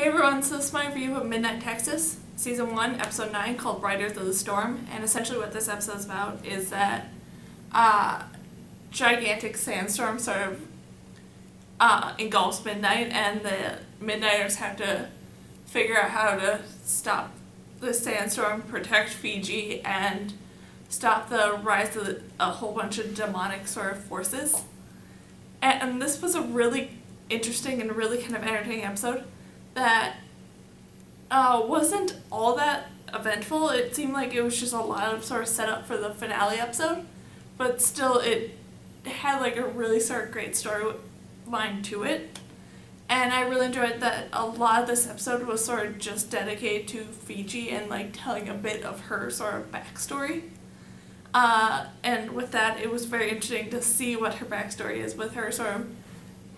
Hey everyone, so this is my review of Midnight Texas, Season 1, Episode 9, called Riders of the Storm, and essentially what this episode is about is that gigantic sandstorm sort of engulfs Midnight, and the Midnighters have to figure out how to stop the sandstorm, protect Fiji, and stop the rise of a whole bunch of demonic sort of forces. And this was a really interesting and really kind of entertaining episode that wasn't all that eventful. It seemed like it was just a lot of sort of setup for the finale episode, but still it had like a really sort of great storyline to it. And I really enjoyed that a lot of this episode was sort of just dedicated to Fiji and like telling a bit of her sort of backstory. And with that, it was very interesting to see what her backstory is, with her sort of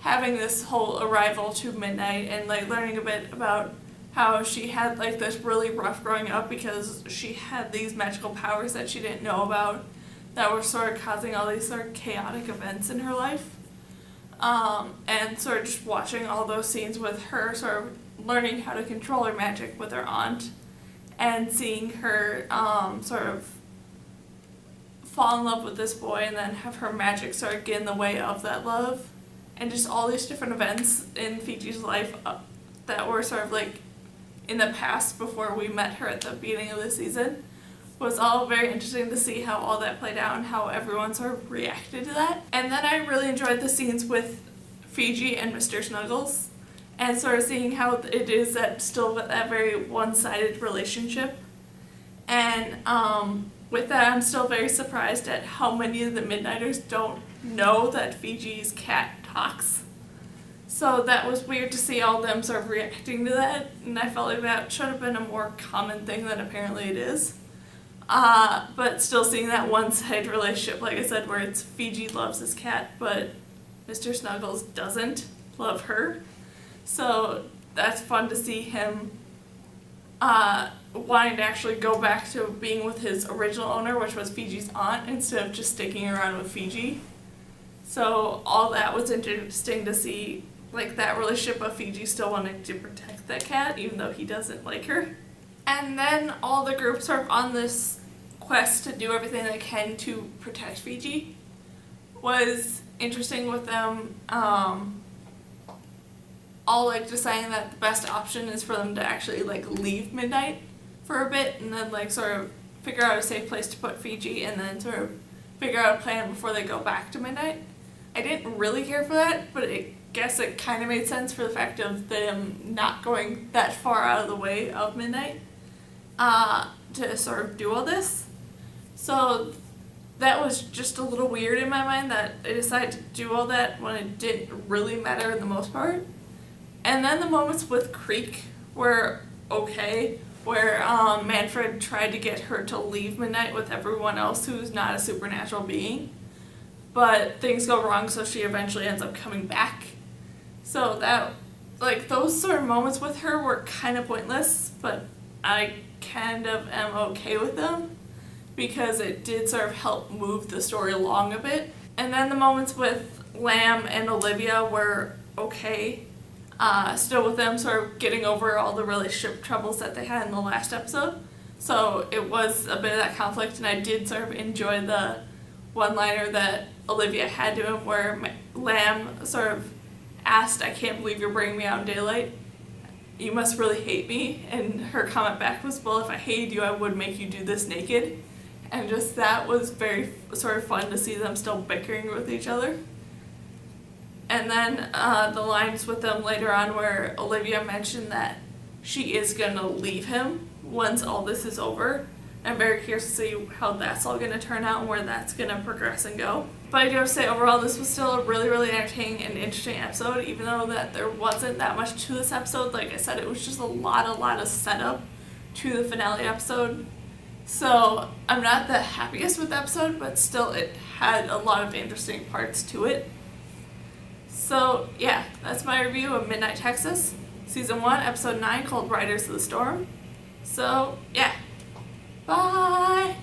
having this whole arrival to Midnight and like learning a bit about how she had like this really rough growing up because she had these magical powers that she didn't know about that were sort of causing all these sort of chaotic events in her life. And sort of just watching all those scenes with her sort of learning how to control her magic with her aunt and seeing her sort of fall in love with this boy and then have her magic sort of get in the way of that love. And just all these different events in Fiji's life that were sort of like in the past before we met her at the beginning of the season was all very interesting to see how all that played out and how everyone sort of reacted to that. And then I really enjoyed the scenes with Fiji and Mr. Snuggles and sort of seeing how it is that still that very one-sided relationship. And with that, I'm still very surprised at how many of the Midnighters don't know that Fiji's cat talks. So that was weird to see all of them sort of reacting to that, and I felt like that should have been a more common thing than apparently it is. But still seeing that one-sided relationship, like I said, where it's Fiji loves his cat, but Mr. Snuggles doesn't love her. So that's fun to see him wanting to actually go back to being with his original owner, which was Fiji's aunt, instead of just sticking around with Fiji. So all that was interesting to see, like that relationship of Fiji still wanting to protect that cat, even though he doesn't like her. And then all the groups are on this quest to do everything they can to protect Fiji was interesting, with them all like deciding that the best option is for them to actually like leave Midnight for a bit and then like sort of figure out a safe place to put Fiji and then sort of figure out a plan before they go back to Midnight. I didn't really care for that, but I guess it kind of made sense for the fact of them not going that far out of the way of Midnight to sort of do all this. So that was just a little weird in my mind that they decided to do all that when it didn't really matter in the most part. And then the moments with Creek were okay, where Manfred tried to get her to leave Midnight with everyone else who's not a supernatural being. But things go wrong, so she eventually ends up coming back. So that, like, those sort of moments with her were kind of pointless, but I kind of am okay with them because it did sort of help move the story along a bit. And then the moments with Lamb and Olivia were okay. Still with them sort of getting over all the relationship troubles that they had in the last episode. So it was a bit of that conflict, and I did sort of enjoy the one-liner that Olivia had to him where Lamb sort of asked, "I can't believe you're bringing me out in daylight. You must really hate me." And her comment back was, "Well, if I hated you, I would make you do this naked." And just that was very sort of fun to see them still bickering with each other. And then the lines with them later on where Olivia mentioned that she is going to leave him once all this is over. I'm very curious to see how that's all going to turn out and where that's going to progress and go. But I do have to say, overall, this was still a really, really entertaining and interesting episode, even though that there wasn't that much to this episode. Like I said, it was just a lot of setup to the finale episode. So I'm not the happiest with the episode, but still it had a lot of interesting parts to it. So yeah, that's my review of Midnight Texas, Season 1, Episode 9, called Riders of the Storm. So yeah. Bye!